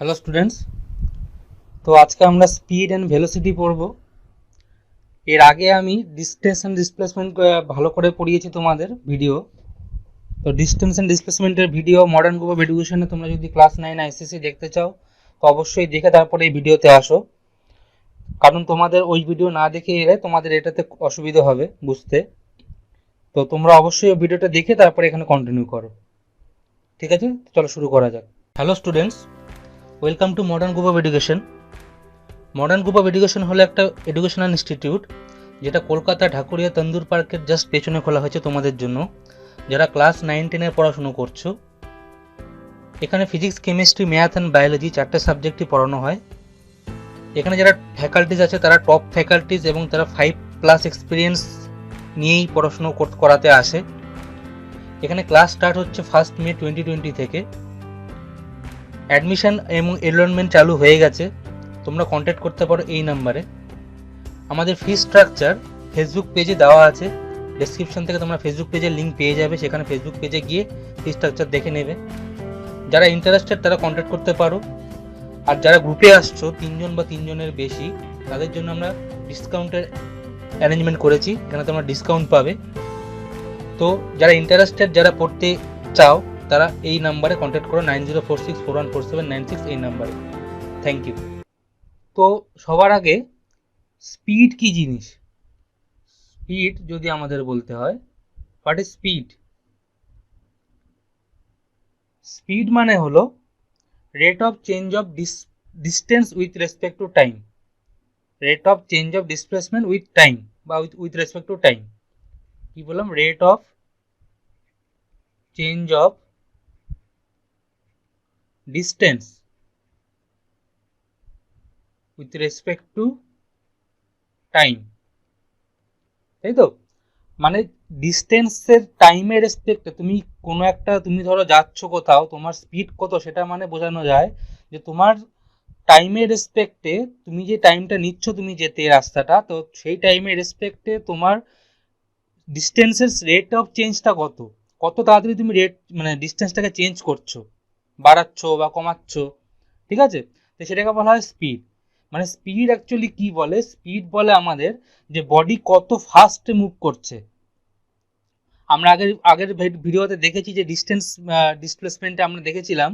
Hello students, তো আজকে আমরা স্পিড অ্যান্ড ভেলোসিটি পড়ব। এর আগে আমি ডিস্টেন্স অ্যান্ড ডিসপ্লেসমেন্ট ভালো করে পড়িয়েছি তোমাদের ভিডিও। তো ডিস্টেন্স অ্যান্ড ডিসপ্লেসমেন্টের ভিডিও মডার্ন গ্রুপ অফ এডুকেশনে তোমরা যদি ক্লাস 9 আইসিসি দেখতে চাও তো অবশ্যই দেখে তারপরে এই ভিডিওতে আসো, কারণ তোমাদের ওই ভিডিও না দেখে এলে তোমাদের এটাতে অসুবিধা হবে বুঝতে। তো তোমরা অবশ্যই ওই ভিডিওটা দেখে তারপরে এখানে কন্টিনিউ করো, ঠিক আছে? চলো শুরু করা যাক। Hello students, welcome to modern group of education. Modern group of education হলো একটা এডুকেশনাল ইনস্টিটিউট যেটা কলকাতা ঢাকুরিয়া তন্দুর পার্কের জাস্ট পেছনে খোলা হয়েছে তোমাদের জন্য, যারা ক্লাস 9-10 পড়াশুনো করছো। এখানে physics, chemistry, math and biology 4টে সাবজেক্টই পড়ানো হয়। এখানে যারা ফ্যাকাল্টিজ আছে তারা টপ ফ্যাকাল্টিজ এবং তারা 5+ এক্সপিরিয়েন্স নিয়েই পড়াশুনো করাতে আসে। এখানে ক্লাস স্টার্ট হচ্ছে 1 মে 2020 থেকে। অ্যাডমিশন এবং এনরোলমেন্ট চালু হয়ে গেছে, তোমরা কন্ট্যাক্ট করতে পারো এই নাম্বারে। আমাদের ফি স্ট্রাকচার ফেসবুক পেজে দেওয়া আছে, ডেসক্রিপশন থেকে তোমরা ফেসবুক পেজের লিঙ্ক পেয়ে যাবে, সেখানে ফেসবুক পেজে গিয়ে ফি স্ট্রাকচার দেখে নেবে। যারা ইন্টারেস্টেড তারা কন্ট্যাক্ট করতে পারো। আর যারা গ্রুপে আসছো 3 জন বা 3 জনের বেশি, তাদের জন্য আমরা ডিসকাউন্টের অ্যারেঞ্জমেন্ট করেছি, এখানে তোমরা ডিসকাউন্ট পাবে। তো যারা ইন্টারেস্টেড, যারা পড়তে চাও তারা এই নাম্বারে কন্ট্যাক্ট করো, 9046414796 এই নাম্বারে। Thank you. তো সবার আগে স্পিড কি জিনিস? স্পিড যদি আমাদের বলতে হয়, হোয়াট ইজ স্পিড? স্পিড মানে হলো rate of change of distance with respect to time, rate of change of displacement with time বা উইথ রেসপেক্ট টু টাইম। কি বললাম? Rate of change of distance with respect to time, তাই তো? মানে ডিস্টেন্সের টাইমের রেসপেক্টে তুমি কোনো একটা, তুমি ধরো যাচ্ছ কোথাও, তোমার স্পিড কত সেটা মানে বোঝানো যায় যে তোমার টাইমের রেসপেক্টে, তুমি যে টাইমটা নিচ্ছ তুমি যেতে রাস্তাটা, তো সেই টাইমের রেসপেক্টে তোমার ডিস্টেন্সের রেট অফ চেঞ্জটা কত, কত তাড়াতাড়ি তুমি রেট মানে ডিস্টেন্সটাকে চেঞ্জ করছো, বাড়াচ্ছ বা কমাচ্ছ, ঠিক আছে? তো সেটাকে বলা হয় স্পিড। মানে স্পিড অ্যাকচুয়ালি কি বলে? স্পিড বলে আমাদের যে বডি কত ফাস্টে মুভ করছে। আমরা আগের আগের ভিডিওতে দেখেছি যে ডিস্টেন্স ডিসপ্লেসমেন্টে আমরা দেখেছিলাম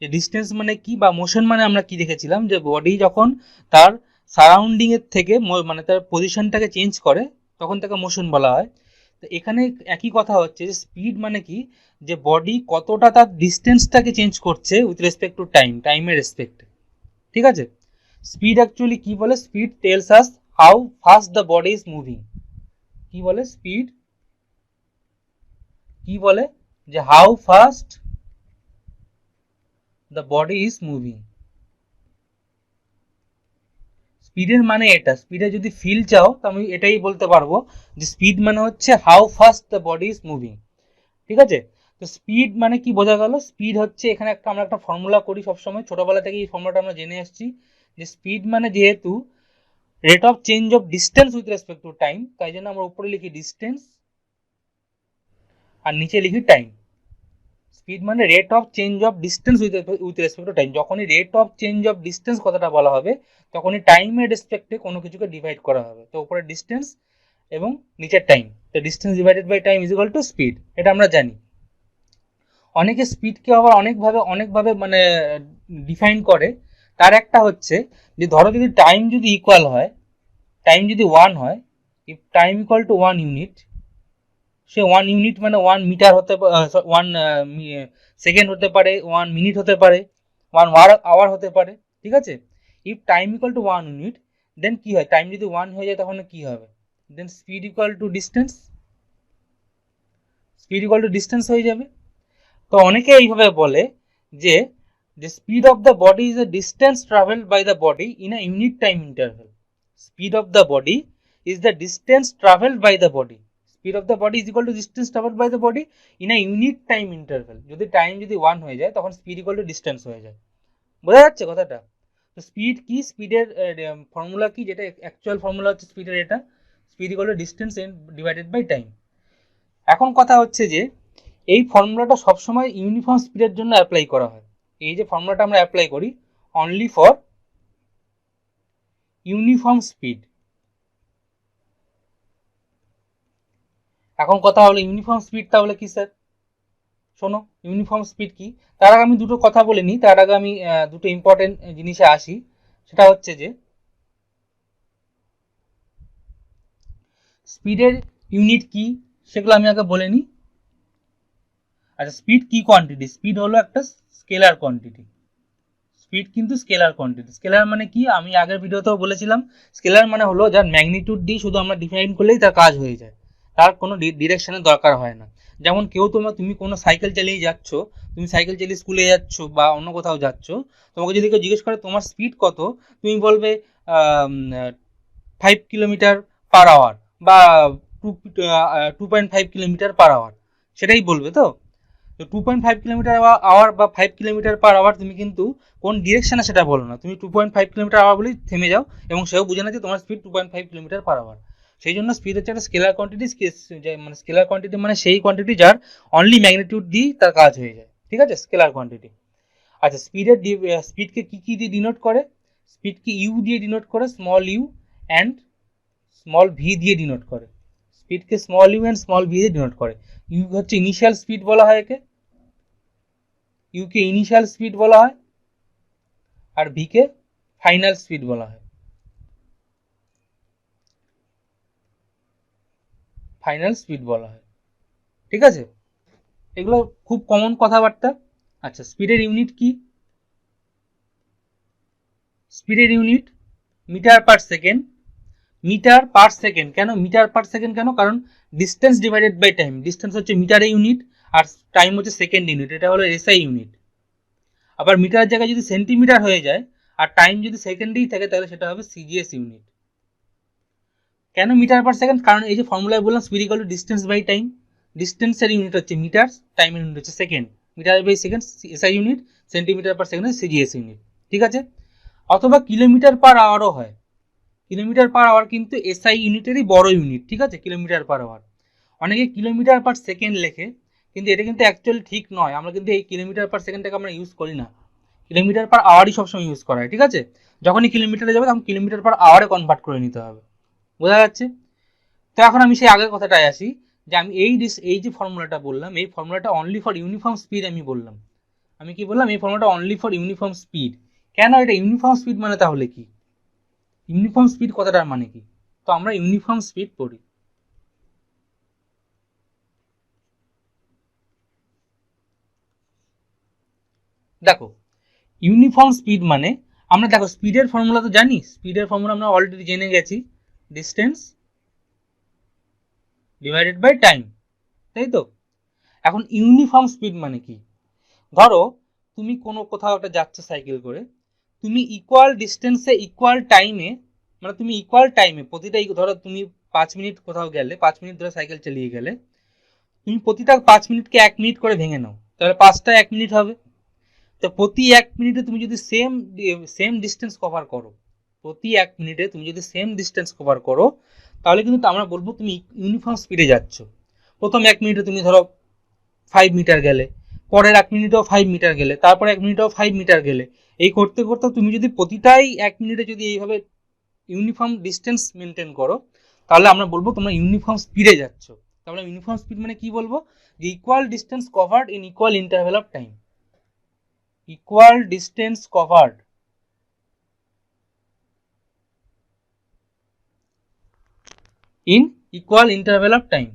যে ডিস্টেন্স মানে কি বা মোশন মানে আমরা কি দেখেছিলাম, যে বডি যখন তার সারাউন্ডিং এর থেকে মানে তার পজিশনটাকে চেঞ্জ করে তখন তাকে মোশন বলা হয়। তো এখানে একই কথা হচ্ছে যে স্পিড মানে কি, যে বডি কতটা তার ডিস্টেন্সটাকে চেঞ্জ করছে উইথ রেসপেক্ট টু টাইম, টাইমের রেসপেক্টে, ঠিক আছে? স্পিড অ্যাকচুয়ালি কি বলে? Speed tells us how fast the body is moving. কি বলে স্পিড? কি বলে? যে how fast the body is moving. স্পিডের মানে এটা, স্পিডে যদি ফিল চাও তো আমি এটাই বলতে পারবো যে স্পিড মানে হচ্ছে how fast the body is moving, ঠিক আছে? তো স্পিড মানে কি বোঝা গেল? স্পিড হচ্ছে, এখানে আমরা একটা ফর্মুলা করি সবসময়, ছোটবেলা থেকে এই ফর্মুলাটা আমরা জেনে আসছি যে স্পিড মানে যেহেতু rate of change of distance with respect to time, তাই জন্য আমরা উপরে লিখি ডিস্টেন্স আর নিচে লিখি টাইম। স্পিড মানে rate of change of distance with respect to time. যখনই rate of change of distance কথাটা বলা হবে তখনই টাইমের রেসপেক্টে কোনো কিছুকে ডিভাইড করা হবে। তো উপরে ডিস্টেন্স এবং নিচের টাইম, তো distance divided by time is equal to speed, এটা আমরা জানি। অনেকে স্পিডকে আবার অনেকভাবে মানে ডিফাইন করে। তার একটা হচ্ছে যে ধরো যদি টাইম যদি ইকুয়াল হয়, টাইম যদি 1 হয়, if time equal to 1 unit, say 1 unit মানে 1 মিটার হতে, 1 সেকেন্ড হতে পারে, 1 মিনিট হতে পারে, 1 আওয়ার হতে পারে, ঠিক আছে? If time equal to 1 unit, then কি হয়? টাইম যদি 1 হয়ে যায় তখন কি হবে? Then speed equal to distance, speed equal to distance হয়ে যাবে। তো অনেকে এইভাবে বলে যে the speed of the body is the distance traveled by the body in a unit time interval. Speed of the body is the distance traveled by the body. Speed of the body is equal to distance traveled by the body in a unit time interval. যদি time যদি 1 হয়ে যায় তখন speed equal to distance হয়ে যায়। বোঝা যাচ্ছে কথাটা? তো স্পিড কি, স্পিডের ফর্মুলা কি, যেটা অ্যাকচুয়াল ফর্মুলা হচ্ছে স্পিডের এটা, speed equal to distance divided by time. এখন কথা হচ্ছে যে এই ফর্মুলাটা সবসময় ইউনিফর্ম স্পিডের জন্য অ্যাপ্লাই করা হয়। এই যে ফর্মুলাটা আমরা অ্যাপ্লাই করি অনলি ফর ইউনিফর্ম স্পিড। এখন কথা হলো ইউনিফর্ম স্পিড তাহলে কি স্যার? শোনো, ইউনিফর্ম স্পিড কি, তার আগে আমি দুটো কথা বলে নিই, তার আগে আমি দুটো ইম্পর্টেন্ট জিনিসে আসি। সেটা হচ্ছে যে স্পিডের ইউনিট কি সেগুলো আমি আগে বলে নিই। আচ্ছা, স্পিড কি কোয়ান্টিটি? স্পিড হলো একটা স্কেলার কোয়ান্টিটি। স্পিড কিন্তু স্কেলার কোয়ান্টিটি। স্কেলার মানে কি, আমি আগের ভিডিওতেও বলেছিলাম, স্কেলার মানে হলো যার ম্যাগনিটিউড দিয়ে শুধু আমরা ডিফাইন করলেই তার কাজ হয়ে যায়, তার কোনো ডিরেকশনের দরকার হয় না। যেমন কেউ তুমি কোনো সাইকেল চালিয়ে যাচ্ছ, তুমি সাইকেল চালিয়ে স্কুলে যাচ্ছ বা অন্য কোথাও যাচ্ছ, তোমাকে যদি কেউ জিজ্ঞেস করে তোমার স্পিড কত, তুমি বলবে 5 কিলোমিটার পার আওয়ার বা 2.5 কিলোমিটার পার আওয়ার, সেটাই বলবে। তো 2.5 কিলোমিটার আওয়ার বা 5 কিলোমিটার পার আওয়ার তুমি কিন্তু কোন ডিরেকশনে সেটা বলো না, তুমি 2.5 কিলোমিটার আওয়ার বলেই থেমে যাও এবং সেও বুঝে না যে তোমার স্পিড 2.5 কিলোমিটার পার আওয়ার। সেই জন্য স্পিড হচ্ছে একটা স্কেলার কোয়ান্টিটি। মানে স্কেলার কোয়ান্টিটি মানে সেই কোয়ান্টিটি যার অনলি ম্যাগনিটিউড দিয়ে তার কাজ হয়ে যায়, ঠিক আছে, স্কেলার কোয়ান্টিটি। আচ্ছা, স্পিডকে কি দিয়ে ডিনোট করে? স্পিডকে ইউ দিয়ে ডিনোট করে, small u and small v দিয়ে ডিনোট করে। স্পিডকে small u and small v দিয়ে ডিনোট করে। ইউ হচ্ছে ইনিশিয়াল স্পিড বলা হয় একে, ইউকে ইনিশিয়াল স্পিড বলা হয়, আর ভিকে ফাইনাল স্পিড বলা হয়। ফাইনাল স্পিড বলা হয়, ঠিক আছে। এগুলো খুব কমন কথাবার্তা। আচ্ছা, স্পিডের ইউনিট কি? স্পিডের unit metre per second. Metre per second কেন? মিটার পার সেকেন্ড কেন? কারণ distance divided by time. Distance হচ্ছে মিটারে ইউনিট আর টাইম হচ্ছে সেকেন্ড ইউনিট, এটা হলো এসআই ইউনিট। আবার মিটারের জায়গায় যদি সেন্টিমিটার হয়ে যায় আর টাইম যদি সেকেন্ডেই থাকে তাহলে সেটা হবে সিজিএস ইউনিট। কেন মিটার পার সেকেন্ড? কারণ এই যে ফর্মুলায় বললাম speed equal to distance by time, ডিস্টেন্সের ইউনিট হচ্ছে মিটার, টাইমের ইউনিট হচ্ছে second. Metre by second SI unit, centimetre per second CGS unit, ঠিক আছে। অথবা কিলোমিটার পার আওয়ারও হয়। কিলোমিটার পার আওয়ার কিন্তু এসআই ইউনিটেরই বড় ইউনিট, ঠিক আছে, কিলোমিটার পার আওয়ার। অনেকে কিলোমিটার পার সেকেন্ড লেখে, কিন্তু এটা কিন্তু অ্যাকচুয়ালি ঠিক নয়। আমরা কিন্তু এই কিলোমিটার পার সেকেন্ডটাকে আমরা ইউজ করি না, কিলোমিটার পার আওয়ারই সবসময় ইউজ করা হয়, ঠিক আছে। যখনই কিলোমিটারে যাবে তখন কিলোমিটার পার আওয়ারে কনভার্ট করে নিতে হবে, বোঝা যাচ্ছে? তো এখন আমি সেই আগের কথাটায় আসি, যে আমি এই যে ফর্মুলাটা বললাম, এই ফর্মুলাটা অনলি ফর ইউনিফর্ম স্পিড আমি বললাম। আমি কি বললাম? এই ফর্মুলাটা অনলি ফর ইউনিফর্ম স্পিড। কেন এটা ইউনিফর্ম স্পিড মানে? তাহলে কি ইউনিফর্ম স্পিড কথাটার মানে কি? তো আমরা ইউনিফর্ম স্পিড পড়ি। দেখো, ইউনিফর্ম স্পিড মানে, আমরা দেখো স্পিডের ফর্মুলা তো জানি, স্পিডের ফর্মুলা আমরা অলরেডি জেনে গেছি, ডিস্টেন্স ডিভাইডেড বাই টাইম, তাই তো। এখন ইউনিফর্ম স্পিড মানে কি? ধরো তুমি কোনো কোথাও একটা যাচ্ছ সাইকেল করে, তুমি ইকুয়াল ডিস্টেন্সে ইকুয়াল টাইমে, মানে তুমি ইকুয়াল টাইমে প্রতিটা, ধরো তুমি 5 মিনিট কোথাও গেলে, 5 মিনিট ধরে সাইকেল চালিয়ে গেলে, তুমি প্রতিটা 5 মিনিটকে 1 মিনিট করে ভেঙে নাও, তাহলে 5টা 1 মিনিট হবে। তো প্রতি 1 মিনিটে তুমি যদি সেম ডিস্টেন্স কভার করো, প্রতি 1 মিনিটে তুমি যদি সেম ডিস্টেন্স কভার করো, তাহলে কিন্তু আমরা বলবো তুমি ইউনিফর্ম স্পিডে যাচ্ছ। প্রথম 1 মিনিটে তুমি ধরো 5 মিটার গেলে, পরের 1 মিনিটেও 5 মিটার গেলে, তারপরে 1 মিনিটেও 5 মিটার গেলে, এই করতে করতে তুমি যদি প্রতিটাই 1 মিনিটে যদি এইভাবে ইউনিফর্ম ডিস্টেন্স মেনটেন করো, তাহলে আমরা বলবো তোমরা ইউনিফর্ম স্পিডে যাচ্ছ। তাহলে ইউনিফর্ম স্পিড মানে কি বলবো? যে equal distance covered in equal interval of time. Equal distance covered in equal interval of time.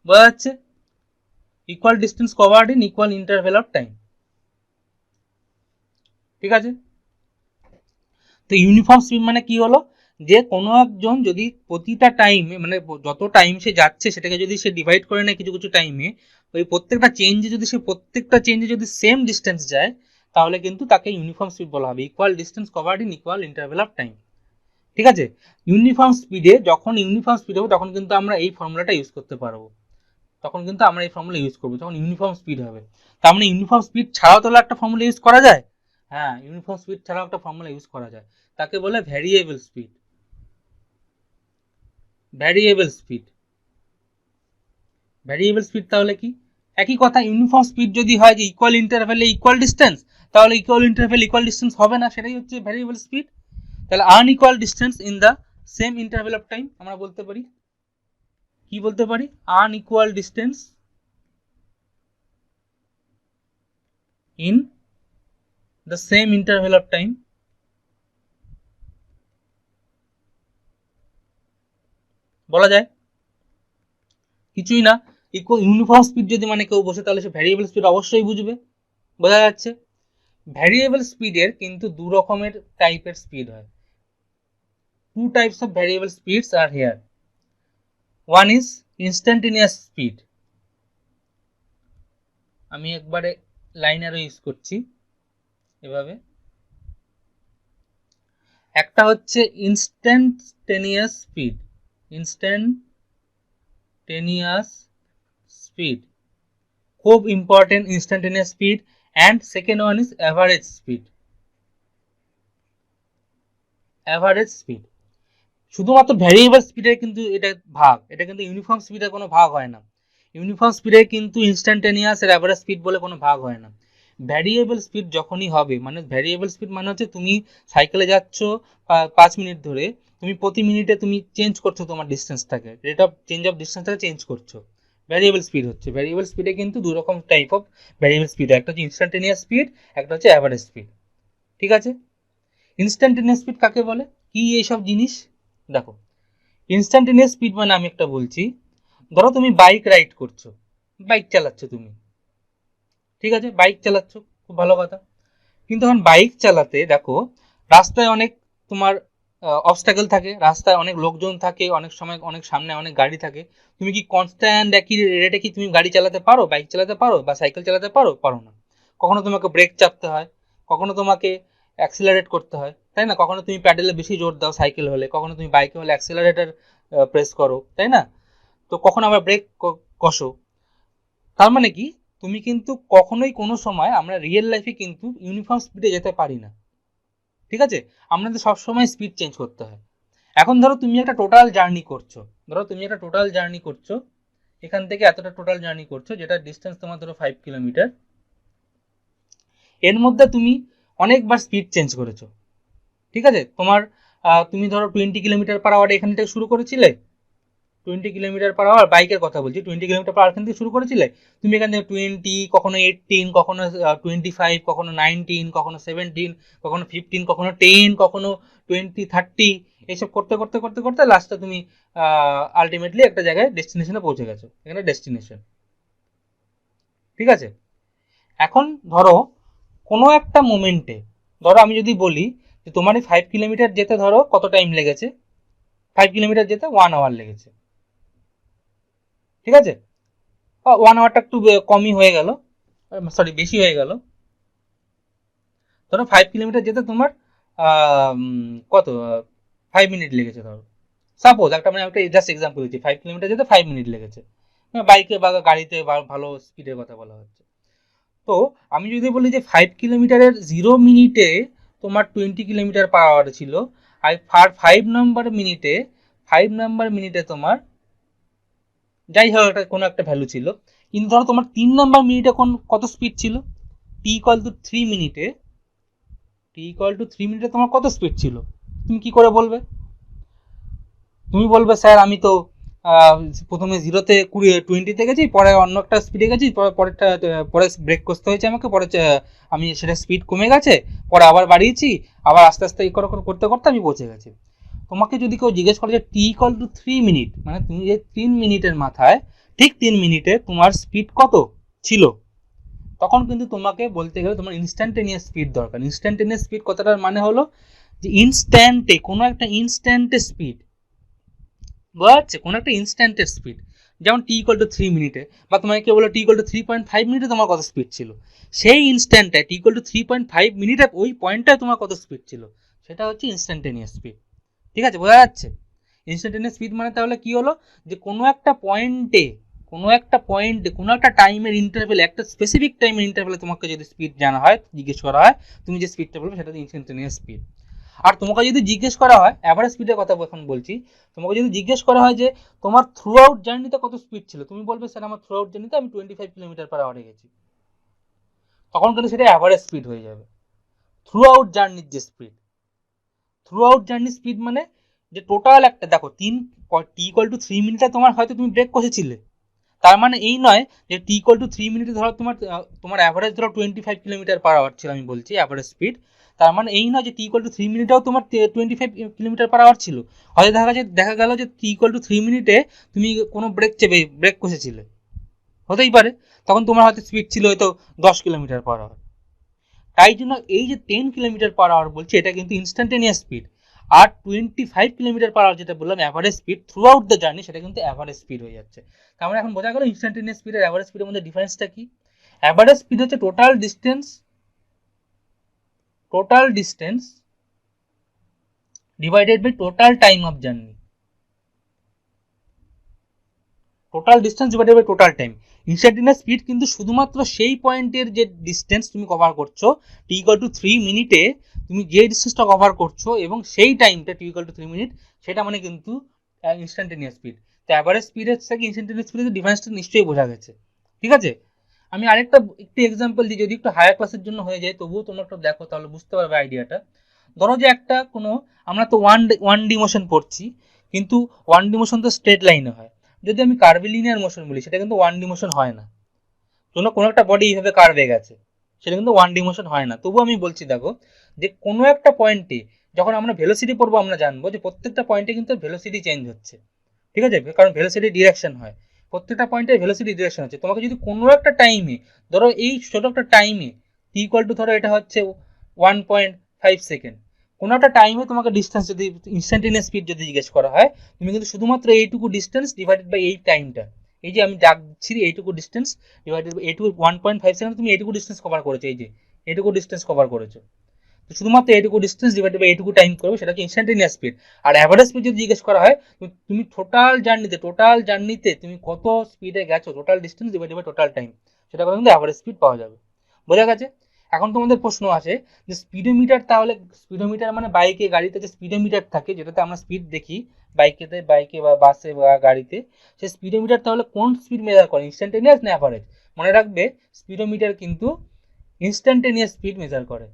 বোঝা যাচ্ছে? Equal distance covered in equal interval of time, ঠিক আছে। তো ইউনিফর্ম স্পিড মানে কি হলো? যে কোনো একজন যদি প্রতিটা টাইমে, মানে যত টাইম সে যাচ্ছে সেটাকে যদি সে ডিভাইড করে নেয় কিছু কিছু টাইমে, ওই প্রত্যেকটা চেঞ্জে যদি সেম ডিস্টেন্স যায়, তাহলে কিন্তু তাকে ইউনিফর্ম স্পিড বলা হবে, equal distance covered in equal interval of time, ঠিক আছে। ইউনিফর্ম স্পিডে যখন ইউনিফর্ম স্পিড হবে তখন কিন্তু আমরা এই ফর্মুলাটা ইউজ করতে পারবো, তখন কিন্তু আমরা এই ফর্মুলা ইউজ করবো যখন ইউনিফর্ম স্পিড হবে। তার মানে ইউনিফর্ম স্পিড ছাড়াও তাহলে একটা ফর্মুলা ইউজ করা যায়। হ্যাঁ, ইউনিফর্ম স্পিড ছাড়াও একটা ফর্মুলা ইউজ করা যায়, তাকে বলে variable speed. Variable speed, variable speed তাহলে কি? একই কথা ইউনিফর্ম স্পিড যদি হয় যে ইকুয়াল ইন্টারভ্যালে ইকুয়াল ডিস্টেন্স, তাহলে ইকুয়াল ইন্টারভ্যাল ইকুয়াল ডিস্টেন্স হবে না, সেটাই হচ্ছে ভ্যারিয়েবল স্পিড। তাহলে unequal distance in the same interval of time আমরা বলতে পারি, কি বলতে পারি, unequal distance in the same interval of time বলা যায়। কিছুই না, ইউনিফর্ম স্পিড যদি মানে কেউ বসে তাহলে সে ভ্যারিয়েবল স্পিড অবশ্যই বুঝবে, বোঝা যাচ্ছে। ভ্যারিয়েবল স্পিডের কিন্তু দু রকমের টাইপের স্পিড হয়, two types of variable speeds are here. One is instantaneous speed, আমি একবারে লাইন অ্যারো ইউজ করছি এভাবে। একটা হচ্ছে ইনস্ট্যান্টেনিয়াস স্পিড, ইনস্ট্যান্টেনিয়াস স্পিড খুব important, instantaneous speed. And second one is average speed, average speed. শুধুমাত্র ভ্যারিয়েবল স্পিডের কিন্তু এটা ভাগ, এটা কিন্তু ইউনিফর্ম স্পিডের কোনো ভাগ হয় না। ইউনিফর্ম স্পিডের কিন্তু ইনস্ট্যান্টেনিয়াস আর অ্যাভারেজ স্পিড বলে কোনো ভাগ হয় না। ভ্যারিয়েবল স্পিড যখনই হবে, মানে ভ্যারিয়েবল স্পিড মানে হচ্ছে তুমি সাইকেলে যাচ্ছ 5 মিনিট ধরে, তুমি প্রতি মিনিটে তুমি চেঞ্জ করছো তোমার ডিস্টেন্সটাকে, রেট অফ চেঞ্জ অফ ডিস্টেন্সটাকে চেঞ্জ করছো, ভ্যারিয়েবল স্পিড হচ্ছে। ভ্যারিয়েবল স্পিডে কিন্তু দু রকম টাইপ অফ ভ্যারিয়েবল স্পিড, একটা হচ্ছে ইনস্ট্যান্টেনিয়াস স্পিড, একটা হচ্ছে অ্যাভারেজ স্পিড। ঠিক আছে, ইনস্ট্যান্টেনিয়াস স্পিড কাকে বলে, কি এইসব জিনিস দেখো। ইনস্ট্যান্টেনিয়াস স্পিড মানে আমি একটা বলছি, ধরো তুমি বাইক রাইড করছো, বাইক চালাচ্ছ তুমি, ঠিক আছে, বাইক চালাচ্ছ, খুব ভালো কথা। কিন্তু এখন বাইক চালাতে দেখো রাস্তায় অনেক তোমার অবস্টাকেল থাকে, রাস্তায় অনেক লোকজন থাকে, অনেক সময় অনেক সামনে অনেক গাড়ি থাকে। তুমি কি কনস্ট্যান্ট একই রেটে কি তুমি গাড়ি চালাতে পারো, বাইক চালাতে পারো বা সাইকেল চালাতে পারো? পারো না। কখনো তোমাকে ব্রেক চাপতে হয়, কখনো তোমাকে অ্যাক্সিলারেট করতে হয়, তাই না? কখনো তুমি প্যাডেলে বেশি জোর দাও সাইকেল হলে, কখনো তুমি বাইকে হলে অ্যাক্সিলারেটার প্রেস করো, তাই না? তো কখনো আবার ব্রেক কষো। তার মানে কি, তুমি কিন্তু কখনোই কোনো সময় আমরা রিয়েল লাইফে কিন্তু ইউনিফর্ম স্পিডে যেতে পারি না, ঠিক আছে? আমাদের সবসময় স্পিড চেঞ্জ করতে হয়। এখন ধরো তুমি একটা টোটাল জার্নি করছো, এখান থেকে এতটা টোটাল জার্নি করছো, যেটা ডিস্টেন্স তোমার ধরো 5 কিলোমিটার। এর মধ্যে তুমি অনেকবার স্পিড চেঞ্জ করেছো, ঠিক আছে? তোমার তুমি ধরো 20 কিলোমিটার পার আওয়ার এখান থেকে শুরু করেছিলে, 20 কিলোমিটার পার আওয়ার, বাইকের কথা বলছি, 20 কিলোমিটার পার আওয়ার এখান থেকে শুরু করেছিলে, তুমি এখান থেকে 20, কখনো 18, কখনো 25, কখনো 19, কখনো 17, কখনো 15, কখনো 10, কখনো 20, 30, এইসব করতে করতে করতে করতে লাস্টে তুমি আলটিমেটলি একটা জায়গায় ডেস্টিনেশনে পৌঁছে গেছো, এখানে ডেস্টিনেশন, ঠিক আছে? এখন ধরো কোনো একটা মোমেন্টে, ধরো আমি যদি বলি যে তোমার এই 5 কিলোমিটার যেতে ধরো কত টাইম লেগেছে, 5 কিলোমিটার যেতে 1 আওয়ার লেগেছে, ঠিক আছে? 1 আওয়ারটা একটু কমই হয়ে গেল, সরি বেশি হয়ে গেল। ধরো 5 কিলোমিটার যেতে তোমার কত 5 মিনিট লেগেছে ধরো, সাপোজ একটা, মানে একটা জাস্ট এক্সাম্পল দিচ্ছি, 5 কিলোমিটার যেতে 5 মিনিট লেগেছে, বাইকে বা গাড়িতে ভালো স্পিডের কথা বলা হচ্ছে। তো আমি যদি বলি যে 5 কিলোমিটারের 0 মিনিটে তোমার 20 কিলোমিটার পার আওয়ার ছিল, আর 5 নাম্বার মিনিটে তোমার যাই হোক একটা কোনো একটা ভ্যালু ছিল, কিন্তু ধরো তোমার 3 নাম্বার মিনিটে কত স্পিড ছিল, t=3 মিনিটে, তোমার কত স্পিড ছিল, তুমি কি করে বলবে? তুমি বলবে স্যার আমি তো প্রথমে 0-তে 20-তে গেছি, পরে অন্য একটা স্পিডে গেছি, পরে ব্রেক করতে হয়েছে আমাকে, পরে আমি সেটা স্পিড কমে গেছে, পরে আবার বাড়িয়েছি, আবার আস্তে আস্তে এই করতে করতে আমি পৌঁছে গেছি। তোমাকে যদি কেউ জিজ্ঞেস করে যে t=3 মিনিট, মানে তুমি যে 3 মিনিটের মাথায়, ঠিক 3 মিনিটে তোমার স্পিড কত ছিল, তখন কিন্তু তোমাকে বলতে গেলে তোমার ইনস্ট্যান্টেনিয়াস স্পিড দরকার। ইনস্ট্যান্টেনিয়াস স্পিড কথাটার মানে হলো যে ইনস্ট্যান্টে কোনো একটা ইনস্ট্যান্টে স্পিড, বোঝা যাচ্ছে? কোনো একটা ইনস্ট্যান্টের স্পিড, যেমন t=3 মিনিটে, বা তোমাকে কেউ বলো t=3.5 মিনিটে তোমার কত স্পিড ছিল, সেই ইনস্ট্যান্টটায় t=3.5 মিনিটে ওই পয়েন্টটায় তোমার কত স্পিড ছিল, সেটা হচ্ছে ইনস্ট্যান্টেনিয়াস স্পিড, ঠিক আছে? বোঝা যাচ্ছে? ইনস্ট্যান্টেনিয়াস স্পিড মানে তাহলে কি হলো, যে কোনো একটা পয়েন্টে কোনো একটা টাইমের ইন্টারভ্যালে, একটা স্পেসিফিক টাইমের ইন্টারভ্যালে তোমাকে যদি স্পিড জানা হয়, জিজ্ঞেস করা হয়, তুমি যে স্পিডটা বলবে সেটা ইনস্ট্যান্টেনিয়াস স্পিড। আর তোমাকে যদি জিজ্ঞেস করা হয়, অ্যাভারেজ স্পিডের কথা এখন বলছি, তোমাকে যদি জিজ্ঞেস করা হয় যে তোমার থ্রু আউট জার্নিতে কত স্পিড ছিল, তুমি বলবে স্যার আমার থ্রু আউট জার্নিতে আমি 25 কিলোমিটার পার আওয়ারে গেছি, তখন কিন্তু সেটা অ্যাভারেজ স্পিড হয়ে যাবে। থ্রু আউট জার্নির যে স্পিড, থ্রু আউট জার্নির স্পিড মানে যে টোটাল একটা, দেখো t=3 মিনিটে তোমার হয়তো তুমি ব্রেক কষেছিলে, তার মানে এই নয় যে t=3 মিনিটে ধরো তোমার অ্যাভারেজ ধরো 25 কিলোমিটার পার আওয়ার ছিল, আমি বলছি অ্যাভারেজ স্পিড, তার মানে এই নয় যে t=3 মিনিটেও তোমার 25 কিলোমিটার পার আওয়ার ছিল। হয়তো দেখা গেল যে t=3 মিনিটে তুমি কোনো ব্রেক কষেছিলে, হতেই পারে, তখন তোমার হয়তো স্পিড ছিল হয়তো 10 কিলোমিটার পার আওয়ার। তাই জন্য এই যে 10 কিলোমিটার পার আওয়ার বলছি, এটা কিন্তু ইনস্ট্যান্টেনিয়াস স্পিড। আর 25 কিলোমিটার পার আওয়ার যেটা বললাম average speed through out the journey, সেটা কিন্তু অ্যাভারেজ স্পিড হয়ে যাচ্ছে। তার মানে এখন বোঝা গেল ইনস্ট্যান্টেনিয়াস স্পিড আর অ্যাভারেজ স্পিডের মধ্যে ডিফারেন্সটা কি। অ্যাভারেজ স্পিড হচ্ছে total distance divided by total time of journey. Total distance divided by total time. Instantaneous speed কিন্তু শুধুমাত্র সেই পয়েন্টের যে ডিস্টেন্স তুমি কভার করছো, t=3 মিনিটে তুমি যে ডিস্টেন্সটা কভার করছো এবং সেই টাইমটা t=3 মিনিট, সেটা মানে কিন্তু ইনস্ট্যান্টেনিয়াস স্পিড। তো অ্যাভারেজ স্পিডের থেকে ইনস্ট্যান্টেনিয়াস স্পিডের ডিফারেন্সটা নিশ্চয়ই বোঝা গেছে, ঠিক আছে। আমি আরেকটা একটু এক্সাম্পল দিই, যদি একটু হায়ার ক্লাসের জন্য হয়ে যায় তবুও তোমরা একটু দেখো, তাহলে বুঝতে পারবে আইডিয়াটা। ধরো যে একটা কোনো, আমরা তো ওয়ান ডি মোশন পড়ছি, কিন্তু ওয়ান ডি মোশন তো স্ট্রেট লাইনে হয়। যদি আমি কার্ভিলিনিয়ার মোশন বলি, সেটা কিন্তু ওয়ান ডি মোশন হয় না। কোনো একটা বডি এইভাবে কার্ভে গেছে, সেটা কিন্তু ওয়ান ডি মোশন হয় না। তবু আমি বলছি দেখো, যে কোনো একটা পয়েন্টে যখন আমরা ভেলোসিটি পড়বো, আমরা জানবো যে প্রত্যেকটা পয়েন্টে কিন্তু ভেলোসিটি চেঞ্জ হচ্ছে, ঠিক আছে, কারণ ভেলোসিটি ডিরেকশন হয়, প্রত্যেকটা পয়েন্টে ভেলোসিটি ডিরেকশন হচ্ছে। তোমাকে যদি কোনো একটা টাইমে, ধরো এই ছোট একটা টাইমে ধরো এটা হচ্ছে 1.5 সেকেন্ড, কোনো একটা টাইমে তোমাকে ডিস্টেন্স যদি ইনস্ট্যান্টেনিয়াস স্পিড যদি জিজ্ঞেস করা হয়, তুমি কিন্তু শুধুমাত্র এইটুকু ডিস্টেন্স ডিভাইডেড বাই এই টাইমটা, এই যে আমি ডাকছি এইটুকু ডিস্টেন্স ডিভাইডেড বাই এইটুকু 1.5 সেকেন্ড, তুমি এইটুকু ডিস্টেন্স কভার করেছো, এই যে এইটুকু ডিস্টেন্স কভার করেছো, শুধুমাত্র এইটুকু ডিস্টেন্স ডিভাইডেড বাই এইটুকু টাইম করবে, সেটা হচ্ছে ইনস্ট্যান্টেনিয়াস স্পিড। আর অ্যাভারেজ স্পিড যদি জিজ্ঞেস করা হয়, তুমি টোটাল জার্নিতে তুমি কত স্পিডে গেছো, total distance divided by total time, সেটা করে কিন্তু অ্যাভারেজ স্পিড পাওয়া যাবে। বোঝা গেছে? এখন তোমাদের প্রশ্ন আছে যে স্পিডোমিটার, তাহলে স্পিডোমিটার মানে গাড়িতে যে স্পিডোমিটার থাকে, যেটাতে আমরা স্পিড দেখি বাইকে বা বাসে বা গাড়িতে, সেই স্পিডোমিটার তাহলে কোন স্পিড মেজার করে, ইনস্ট্যান্টেনিয়াস না অ্যাভারেজ? মনে রাখবে, স্পিডোমিটার কিন্তু ইনস্ট্যান্টেনিয়াস স্পিড মেজার করে।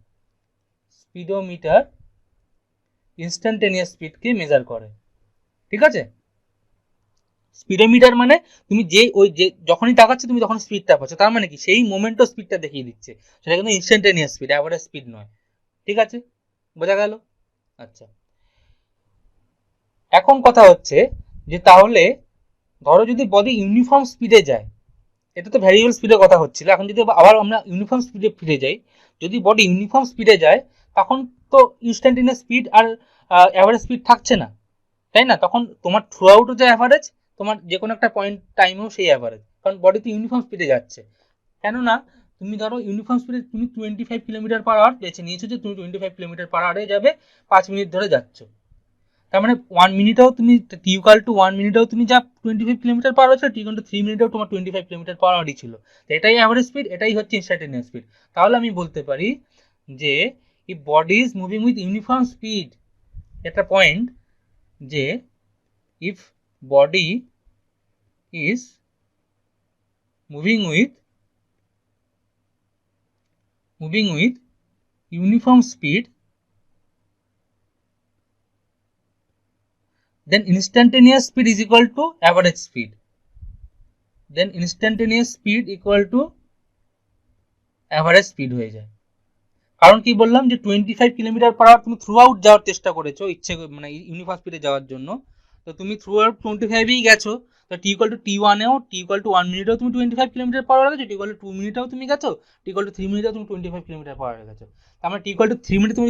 স্পিডোমিটার ইনস্ট্যান্টেনিয়াস স্পিডকে মেজার করে, ঠিক আছে। স্পিডোমিটার মানে তুমি যে যখনই তাকাচ্ছে তুমি তখন স্পিডটা পাচ্ছ, তার মানে কি সেই মোমেন্টও স্পিডটা দেখিয়ে দিচ্ছে, সেটা কিন্তু ইনস্ট্যান্টেনিয়াস স্পিড, অ্যাভারেজ স্পিড নয়, ঠিক আছে, বোঝা গেল? আচ্ছা, এখন কথা হচ্ছে যে তাহলে ধরো যদি বডি ইউনিফর্ম স্পিডে যায়, এটা তো ভ্যারিয়েবল স্পিডের কথা হচ্ছিল, এখন যদি আবার আমরা ইউনিফর্ম স্পিডে ফিরে যাই, যদি বডি ইউনিফর্ম স্পিডে যায়, তখন তো ইনস্ট্যান্টেনিয়াস স্পিড আর অ্যাভারেজ স্পিড থাকছে না, তাই না? তখন তোমার থ্রু আউটও যে অ্যাভারেজ, তোমার যে কোনো একটা পয়েন্ট টাইমেও সেই অ্যাভারেজ, কারণ বডি তো ইউনিফর্ম স্পিডে যাচ্ছে। কেননা তুমি ধরো ইউনিফর্ম স্পিডে তুমি 25 কিলোমিটার পার আওয়ার বেছে নিয়েছো, যে তুমি 25 কিলোমিটার পার আওয়ারে যাবে, 5 মিনিট ধরে যাচ্ছ, তার মানে 1 মিনিটেও তুমি t=1 মিনিটেও তুমি যা 25 কিলোমিটার পার আওয়ার ছিল, t=3 মিনিটেও তোমার 25 কিলোমিটার পার আওয়ারই ছিল। তো এটাই অ্যাভারেজ স্পিড, এটাই হচ্ছে ইনস্ট্যান্টেনিয়াস স্পিড। তাহলে আমি বলতে পারি যে if body is moving with uniform speed, একটা পয়েন্ট, যে if body is moving with uniform speed, then instantaneous speed is equal to average speed, then instantaneous speed equal to average speed হয়ে যায়। কারণ কি বললাম, যে 25 কিলোমিটার পার আওয়ার তুমি through out যাওয়ার চেষ্টা করেছো, ইচ্ছে মানে ইউনিফর্ম স্পিডে যাওয়ার জন্য, তো তুমি থ্রু আউট 25ই গেছো, তো t=t1এও t=1 মিনিটেও তুমি 25 কিলোমিটার পার আওয়ার গেছো, t=2 মিনিটেও তুমি গেছো, t=3 মিনিটেও তুমি 25 কিলোমিটার পার আওয়ার গেছো। তার মানে t=3 মিনিটে তুমি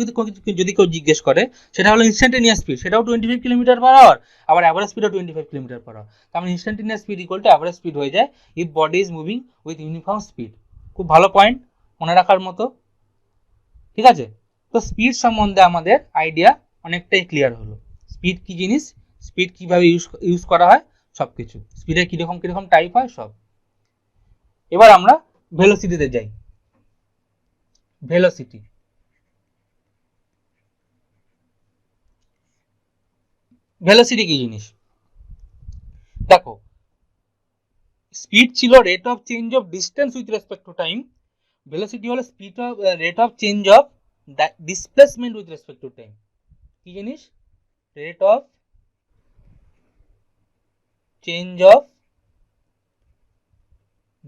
যদি কেউ জিজ্ঞেস করে, সেটা হলো ইনস্ট্যান্টেনিয়াস স্পিড, সেটাও 25 কিলোমিটার পার আওয়ার, আবার অ্যাভারেজ স্পিডও 25 কিলোমিটার পার আওয়ার। তার মানে instantaneous speed equal two average speed হয়ে যায় if body is moving with uniform speed. খুব ভালো পয়েন্ট, মনে রাখার মতো, ঠিক আছে। তো স্পিড সম্বন্ধে আমাদের আইডিয়া অনেকটাই ক্লিয়ার হলো, স্পিড কি জিনিস, স্পিড কিভাবে ইউজ করা হয়, সবকিছু, স্পিডের কিরকম টাইপ হয় সব। এবার আমরা ভেলোসিটিতে যাই। ভেলোসিটি, ভেলোসিটি কি জিনিস দেখো, স্পিড ছিল rate of change of distance with respect to time, velocity হলো speed of rate of change of displacement with respect to time. কি জিনিস? Rate of change of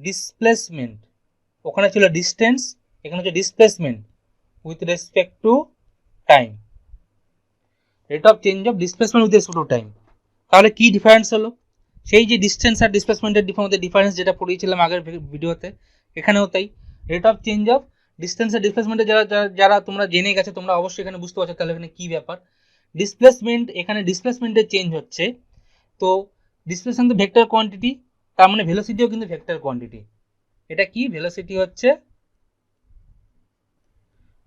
displacement, ওখানে ছিল ডিস্টেন্স, এখানে হচ্ছে displacement with respect to time. Rate of change of displacement with respect to time, তাহলে কি difference হলো? সেই যে ডিস্টেন্স আর ডিসপ্লেসমেন্টের মধ্যে ডিফারেন্স যেটা পড়িয়েছিলাম আগের ভিডিওতে, এখানেও তাই। Rate of change of distance আর ডিসপ্লেসমেন্টে যারা যারা তোমরা জেনে গেছো তোমরা অবশ্যই এখানে বুঝতে পারছো তাহলে এখানে কি ব্যাপার। ডিসপ্লেসমেন্ট, এখানে ডিসপ্লেসমেন্টের চেঞ্জ হচ্ছে, তো ডিসপ্লেসমেন্ট তো ভেক্টর কোয়ান্টিটি, তার মানে ভেলোসিটিও কিন্তু ভেক্টর কোয়ান্টিটি। এটা কি? ভেলোসিটি হচ্ছে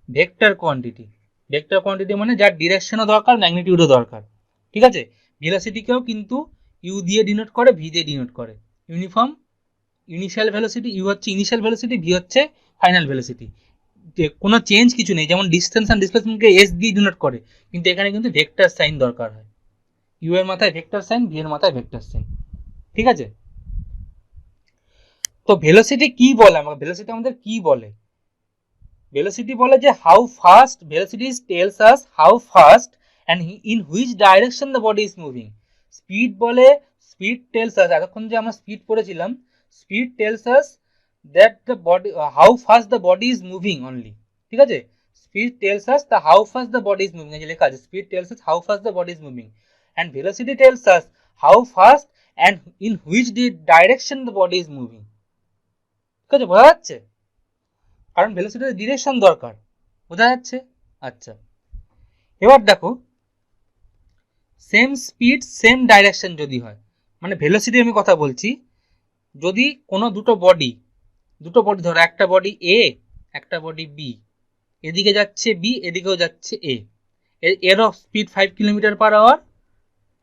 ভেক্টর কোয়ান্টিটি। ভেক্টর কোয়ান্টিটি মানে যার ডিরেকশনও দরকার, ম্যাগনিটিউডও দরকার। ঠিক আছে, ভেলোসিটিকেও কিন্তু ইউ দিয়ে ডিনোট করে, ভি দিয়ে ডিনোট করে। ইউনিফর্ম ইনিশিয়াল ভেলোসিটি, ইউ হচ্ছে ইনিশিয়াল ভেলোসিটি, ভি হচ্ছে ফাইনাল ভেলোসিটি। যে কোনো চেঞ্জ কিছু নেই, যেমন ডিস্টেন্স অ্যান্ড ডিসপ্লেসমেন্টকে এস দিয়ে ডিনোট করে, কিন্তু এখানে কিন্তু ভেক্টর সাইন দরকার হয়। ইউ এর মাথায় ভেক্টর সাইন, ভি এর মাথায় ভেক্টর সাইন। ঠিক আছে, তো ভেলোসিটি কি বলে? আমাকে ভেলোসিটি আমাদের কি বলে? ভেলোসিটি বলে যে how fast, velocity tells us how fast and in which direction the body is moving. Speed বলে, স্পিড টেলস আস, এতক্ষণ যে আমরা স্পিড পড়েছিলাম, speed tells us that the body, how fast the body is moving only. ঠিক আছে, speed tells us the how fast the body is moving, এই যে লেখা আছে speed tells us how fast the body is moving, and velocity tells us how fast and in which direction the body is moving. ঠিক আছে, বোঝা যাচ্ছে? কারণ ভেলোসিটির direction দরকার, বোঝা যাচ্ছে? আচ্ছা, এবার দেখো, সেম স্পিড সেম ডাইরেকশন যদি হয়, মানে ভেলোসিটি আমি কথা বলছি, যদি কোনো দুটো বডি ধরো, একটা বডি এ, একটা বডি বি, এদিকে যাচ্ছে বি, এদিকেও যাচ্ছে এ, এরও স্পিড 5 কিলোমিটার পার আওয়ার,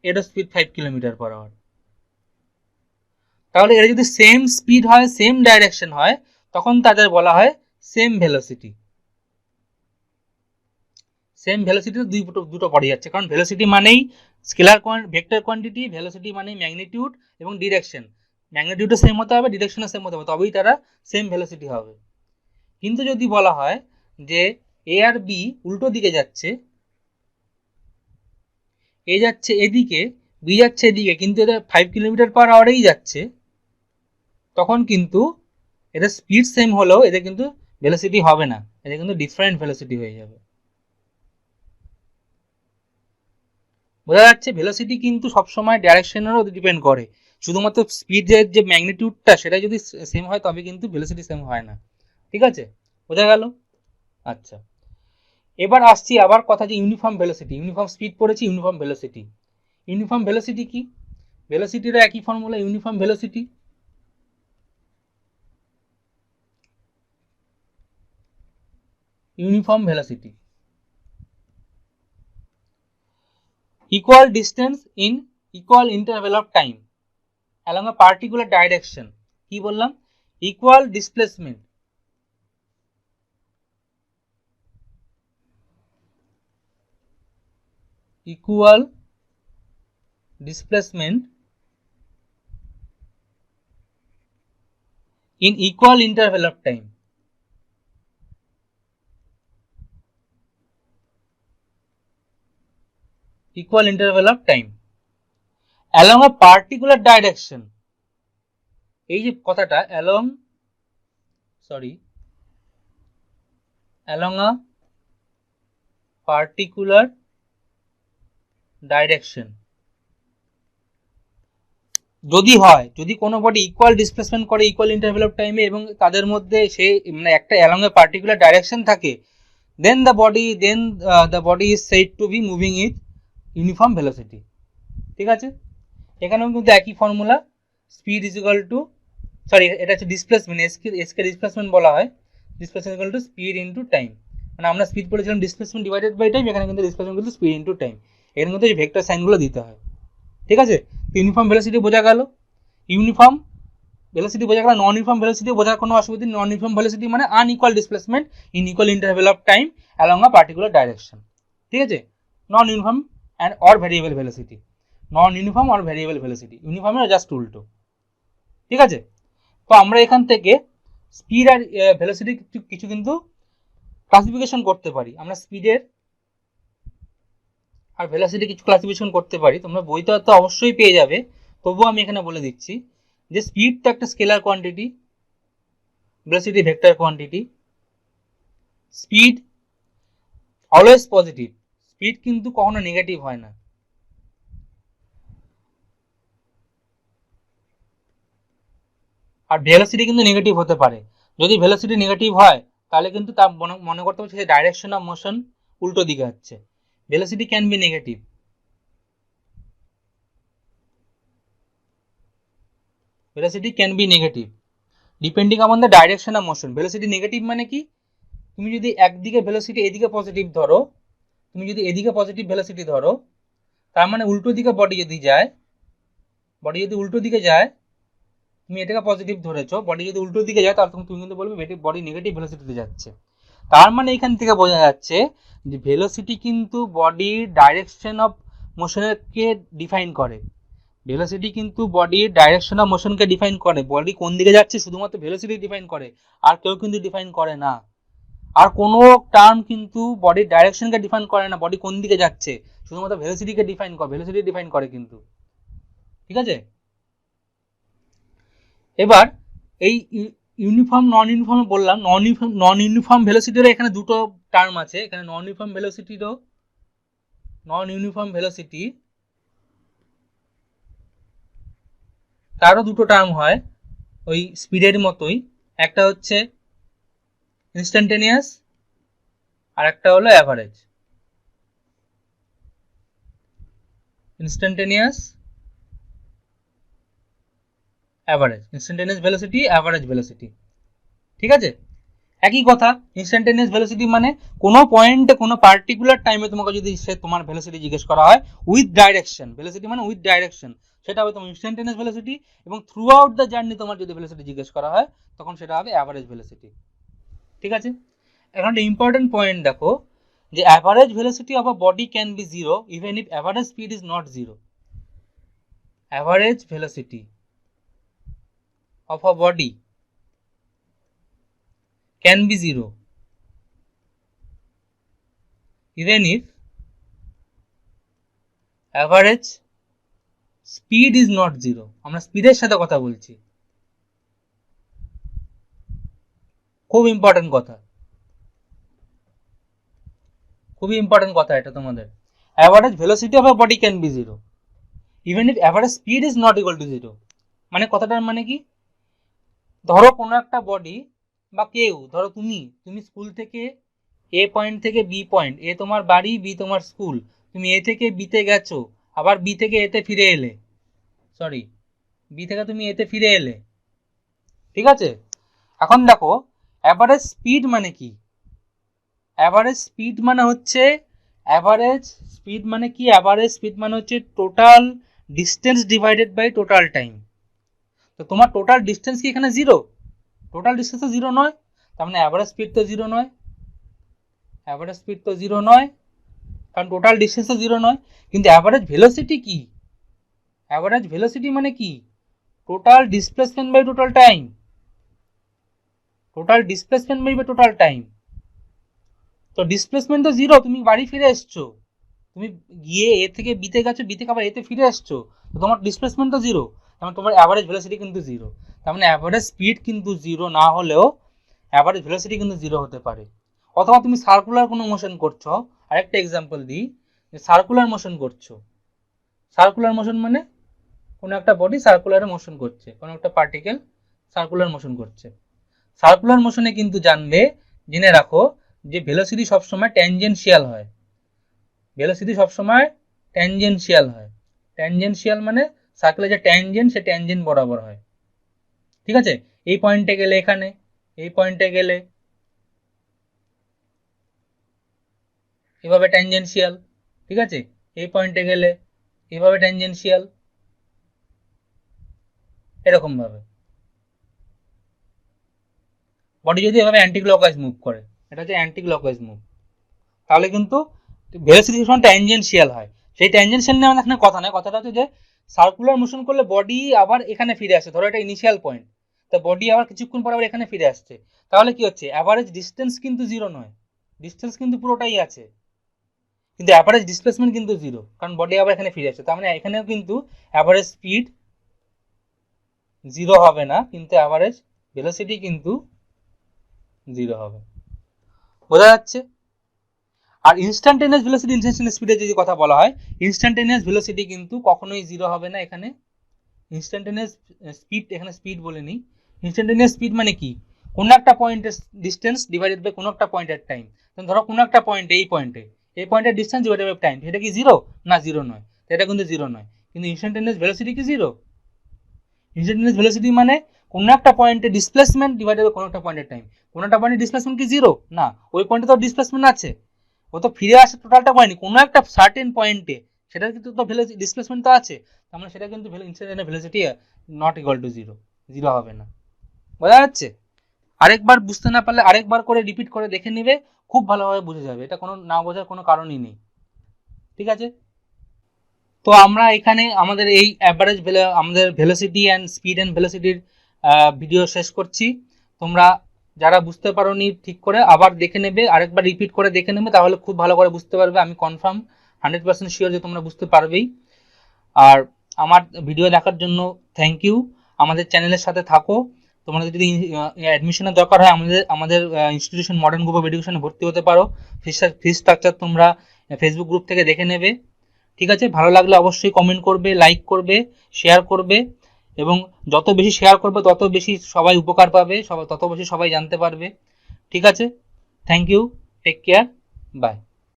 এরও স্পিড 5 কিলোমিটার পার আওয়ার, তাহলে এরা যদি সেম স্পিড হয়, সেম ডাইরেকশন হয়, তখন তাদের বলা হয় সেম ভেলোসিটি। সেম ভেলোসিটিতে দুটো বডি যাচ্ছে, কারণ ভেলোসিটি মানেই স্কেলার ভেক্টর কোয়ান্টিটি, ভেলোসিটি মানেই ম্যাগনিটিউড এবং ডিরেকশন। ম্যাগনিটিউডও সেম হতে হবে, ডিরেকশনও সেম হতে হবে, তবেই তারা সেম ভেলোসিটি হবে। কিন্তু যদি বলা হয় যে এ আর বি উল্টো দিকে যাচ্ছে, এ যাচ্ছে এদিকে, বি যাচ্ছে এদিকে, কিন্তু এদের 5 কিলোমিটার পার আওয়ারেই যাচ্ছে, তখন কিন্তু এদের স্পিড সেম হলেও এদের কিন্তু ভেলোসিটি হবে না, এদের কিন্তু ডিফারেন্ট ভেলোসিটি হয়ে যাবে। বোঝা যাচ্ছে? ভেলোসিটি কিন্তু সবসময় ডাইরেকশনেরও ডিপেন্ড করে, শুধুমাত্র স্পিডের যে ম্যাগনিটিউডটা সেটা যদি সেম হয় তবে কিন্তু ভেলোসিটি সেম হয় না। ঠিক আছে, বোঝা গেল? আচ্ছা, এবার আসছি আবার কথা, যে ইউনিফর্ম ভেলোসিটি, ইউনিফর্ম স্পিড পড়েছি, ইউনিফর্ম ভেলোসিটি। ইউনিফর্ম ভেলোসিটি কি? ভেলোসিটিরও একই formula, uniform velocity. Uniform velocity, equal distance in equal interval of time along a particular direction. কি বললাম? equal displacement, equal displacement in equal interval of time. Equal interval of time along a particular direction. এই যে কথাটা along a particular direction যদি হয়, যদি কোনো body equal displacement করে ইকুয়াল ইন্টারভ্যাল অফ টাইমে এবং তাদের মধ্যে সে মানে একটা অ্যালং এ পার্টিকুলার ডাইরেকশন থাকে, then the body is said to be moving with uniform velocity. ঠিক আছে, এখানেও কিন্তু একই formula, speed is equal to, এটা হচ্ছে ডিসপ্লেসমেন্ট, এসকে ডিসপ্লেসমেন্ট বলা হয়, displacement equal to speed into time. মানে আমরা স্পিড পড়েছিলাম ডিসপ্লেসমেন্ট ডিভাইডেড বাই টাইম, এখানে কিন্তু ডিসপ্লেসমেন্ট কিন্তু স্পিড ইনটু টাইম, এখানে কিন্তু এই ভেক্টর সাইনগুলো দিতে হয়। ঠিক আছে, ইউনিফর্ম ভেলোসিটি বোঝা গেল, ইউনিফর্ম ভেলোসিটি বোঝা গেল। নন ইউনিফর্ম ভেলোসিটি বোঝার কোনো অসুবিধা নেই। নন ইউনিফর্ম ভেলোসিটি মানে unequal displacement in equal interval of time along a particular direction. ঠিক আছে, non uniform and or variable velocity, non uniform আর ভ্যারিয়েবল ভেলোসিটি, ইউনিফর্মের জাস্ট উল্টো। ঠিক আছে, তো আমরা এখান থেকে স্পিড আর ভেলোসিটি কিছু কিন্তু ক্লাসিফিকেশন করতে পারি। আমরা স্পিডের আর ভেলোসিটি কিছু ক্লাসিফিকেশন করতে পারি, তোমরা বইতে তো অবশ্যই পেয়ে যাবে, তবুও আমি এখানে বলে দিচ্ছি যে স্পিড তো একটা scalar quantity, velocity vector quantity. Speed always positive, speed কিন্তু কখনো নেগেটিভ হয় না। আর ভেলোসিটি কিন্তু নেগেটিভ হতে পারে, যদি ভেলোসিটি নেগেটিভ হয় তাহলে কিন্তু তা মনে করতে হবে যে ডাইরেকশন অফ মোশন উল্টো দিকে হচ্ছে। Velocity can be negative, velocity can be negative depending upon the direction of motion. velocity negative মানে কি, তুমি যদি একদিকে ভেলোসিটি এদিকে পজিটিভ ধরো, তুমি যদি এদিকে পজিটিভ ভেলোসিটি ধরো, তার মানে উল্টো দিকে বডি যদি উল্টো দিকে যায়, তুমি এটাকে পজিটিভ ধরেছো, বডি যদি উল্টো দিকে যায় তাহলে তুমি কিন্তু বলবে বডি নেগেটিভ ভেলোসিটিতে যাচ্ছে। তার মানে এখান থেকে বোঝা যাচ্ছে যে ভেলোসিটি কিন্তু বডির ডাইরেকশন অফ মোশনকে ডিফাইন করে। ভেলোসিটি কিন্তু বডির ডাইরেকশন অফ মোশনকে ডিফাইন করে, বডি কোন দিকে যাচ্ছে শুধুমাত্র ভেলোসিটি ডিফাইন করে, আর কেউ কিন্তু ডিফাইন করে না। আর কোনো টার্ম কিন্তু বডির ডাইরেকশনকে ডিফাইন করে না, বডি কোন দিকে যাচ্ছে শুধুমাত্র ভেলোসিটিকে ডিফাইন করে, ভেলোসিটি ডিফাইন করে কিন্তু। ঠিক আছে, এবার এই ইউনিফর্ম নন ইউনিফর্ম বললাম, নন ইউনিফর্ম ভেলোসিটিরও এখানে দুটো টার্ম আছে। এখানে নন ইউনিফর্ম ভেলোসিটি তারও দুটো টার্ম হয় ওই স্পিডের মতোই, একটা হচ্ছে ইনস্ট্যান্টেনিয়াস আর একটা হলো average. Instantaneous average, instantaneous velocity, average velocity. ঠিক আছে, একই কথা। ইনস্ট্যান্টেনিয়াস ভেলোসিটি মানে কোনো পয়েন্টে কোনো পার্টিকুলার টাইমে তোমাকে যদি সে তোমার ভেলোসিটি জিজ্ঞেস করা হয় উইথ ডাইরেকশন, ভেলোসিটি মানে উইথ ডাইরেকশন, সেটা হবে তোমার ইনস্ট্যান্টেনিয়াস ভেলোসিটি। এবং থ্রু আউট দ্য জার্নি তোমার যদি ভেলোসিটি জিজ্ঞেস করা হয় তখন সেটা হবে অ্যাভারেজ ভেলোসিটি। ঠিক আছে, এখন একটা ইম্পর্টেন্ট পয়েন্ট দেখো যে average velocity of a body can be zero even if average speed is not zero. Average velocity of a body can be zero even if average speed is not zero. আমরা স্পিডের সাথে কথা বলছি, খুব important কথা, খুবই important কথা এটা তোমাদের। Average velocity of a body can be zero even if average speed is not equal to zero. মানে কথাটার মানে কি, ধরো কোনো একটা বডি বা কেউ, ধরো তুমি স্কুল থেকে এ পয়েন্ট থেকে বি পয়েন্ট, এ তোমার বাড়ি, বি তোমার স্কুল, তুমি এ থেকে বিতে গেছো, আবার বি থেকে এতে ফিরে এলে, সরি বি থেকে তুমি এতে ফিরে এলে। ঠিক আছে, এখন দেখো অ্যাভারেজ স্পিড মানে কি, অ্যাভারেজ স্পিড মানে হচ্ছে total distance divided by total time. তো তোমার টোটাল ডিস্টেন্স কি এখানে জিরো? টোটাল ডিস্টেন্স তো জিরো নয়, তার মানে অ্যাভারেজ স্পিড তো জিরো নয়, কারণ টোটাল ডিস্টেন্স তো জিরো নয়। কিন্তু অ্যাভারেজ ভেলোসিটি কি? অ্যাভারেজ ভেলোসিটি মানে কি? Total displacement by total time, তো ডিসপ্লেসমেন্ট তো জিরো, তুমি বাড়ি ফিরে এসছো, তুমি গিয়ে এ থেকে বিতে গেছো, বি থেকে আবার এতে ফিরে এসছো, তো তোমার ডিসপ্লেসমেন্ট তো জিরো, তার তোমার অ্যাভারেজ ভেলোসিটি কিন্তু জিরো। তার মানে অ্যাভারেজ স্পিড কিন্তু জিরো না হলেও অ্যাভারেজ ভেলোসিটি কিন্তু জিরো হতে পারে। অথবা তুমি সার্কুলার কোনো মোশন করছো, আরেকটা এক্সাম্পল দিই, যে সার্কুলার মোশন করছো, সার্কুলার মোশন মানে কোনো একটা বডি সার্কুলারে মোশন করছে, কোনো একটা পার্টিকেল সার্কুলার মোশন করছে। সার্কুলার মোশনে কিন্তু জেনে রাখো যে ভেলোসিটি সবসময় ট্যানজেনশিয়াল হয়, ট্যানজেনশিয়াল মানে সার্কেলের যে ট্যানজেন্ট সে ট্যানজেন্ট বরাবর হয়। ঠিক আছে, এই পয়েন্টে গেলে এখানে, এই পয়েন্টে গেলে এভাবে ট্যানজেনশিয়াল, ঠিক আছে, এই পয়েন্টে গেলে এভাবে ট্যানজেনশিয়াল, এরকম ভাবে বডি যদি এভাবে অ্যান্টি ক্লকওয়াইজ মুভ করে, এটা হচ্ছে অ্যান্টি ক্লকওয়াইজ মুভ, তাহলে কিন্তু ভেলোসিটি সমান ট্যানজেনশিয়াল হয়, সেই ট্যানজেনশিয়াল নিয়ে আমাদের এখানে কথা নয়, কথাটা হচ্ছে যে সার্কুলার মোশন করলে বডি আবার এখানে ফিরে আসে, ধরো এটা ইনিশিয়াল পয়েন্ট, তা বডি আবার কিছুক্ষণ পর আবার এখানে ফিরে আসছে, তাহলে কি হচ্ছে অ্যাভারেজ ডিস্টেন্স কিন্তু জিরো নয়, ডিস্টেন্স কিন্তু পুরোটাই আছে, কিন্তু অ্যাভারেজ ডিসপ্লেসমেন্ট কিন্তু জিরো, কারণ বডি আবার এখানে ফিরে আসছে, তার মানে এখানেও কিন্তু অ্যাভারেজ স্পিড জিরো হবে না, কিন্তু অ্যাভারেজ ভেলোসিটি কিন্তু জিরো হবে। বোঝা যাচ্ছে? আর ইনস্ট্যান্টেনিয়াস ভেলোসিটি ইনস্ট্যান্টেনিয়াস স্পিডের যদি কথা বলা হয়, ইনস্ট্যান্টেনিয়াস ভেলোসিটি কিন্তু কখনোই জিরো হবে না। এখানে ইনস্ট্যান্টেনিয়াস স্পিড, এখানে স্পিড বলে নিই, ইনস্ট্যান্টেনিয়াস স্পিড মানে কি, কোনো একটা পয়েন্টের ডিস্টেন্স ডিভাইডেড বাই কোনো একটা পয়েন্টের টাইম। ধরো কোনো একটা পয়েন্টে, এই পয়েন্টের ডিস্টেন্স ডিভাইডেড বাই টাইম, সেটা কি জিরো? না, জিরো নয়, এটা কিন্তু জিরো নয়। কিন্তু ইনস্ট্যান্টেনিয়াস ভেলোসিটি কি জিরো? ইনস্ট্যান্টেনিয়াস ভেলোসিটি মানে কোনো একটা পয়েন্টে ডিসপ্লেসমেন্ট ডিভাইডেড বাই কোনো একটা পয়েন্টের টাইম। কোনো একটা পয়েন্টের ডিসপ্লেসমেন্ট কি জিরো? না, ওই পয়েন্টে তো ডিসপ্লেসমেন্ট আছে, ও তো ফিরে আসে টোটালটা পয়েন্ট, কোনো একটা সার্টেন পয়েন্টে সেটার কিন্তু তো ডিসপ্লেসমেন্ট তো আছে, তার মানে সেটা কিন্তু instantaneous velocity not equal to zero, zero হবে না। বোঝা যাচ্ছে? আরেকবার বুঝতে না পারলে আরেকবার করে রিপিট করে দেখে নিবে, খুব ভালোভাবে বুঝে যাবে, এটা কোনো না বোঝার কোনো কারণই নেই। ঠিক আছে? তো আমরা এখানে আমাদের এই অ্যাভারেজ আমাদের ভেলোসিটি অ্যান্ড স্পিড অ্যান্ড ভেলোসিটির ভিডিও শেষ করছি। তোমরা যারা বুঝতে পারোনি ঠিক করে আবার দেখে নেবে, আরেকবার রিপিট করে দেখে নেবে, তাহলে খুব ভালো করে বুঝতে পারবে। আমি কনফার্ম 100% শিওর যে তোমরা বুঝতে পারবেই। আর আমার ভিডিও দেখার জন্য থ্যাংক ইউ। আমাদের চ্যানেলের সাথে থাকো। তোমাদের যদি অ্যাডমিশনের দরকার হয় আমাদের ইনস্টিটিউশন মডার্ন গ্রুপ অফ এডুকেশনে ভর্তি হতে পারো। ফি স্ট্রাকচার তোমরা ফেসবুক গ্রুপ থেকে দেখে নেবে। ঠিক আছে? ভালো লাগলে অবশ্যই কমেন্ট করবে, লাইক করবে, শেয়ার করবে, এবং যত বেশি শেয়ার করবে তত বেশি সবাই উপকার পাবে, তত বেশি সবাই জানতে পারবে। ঠিক আছে? Thank you, take care, by.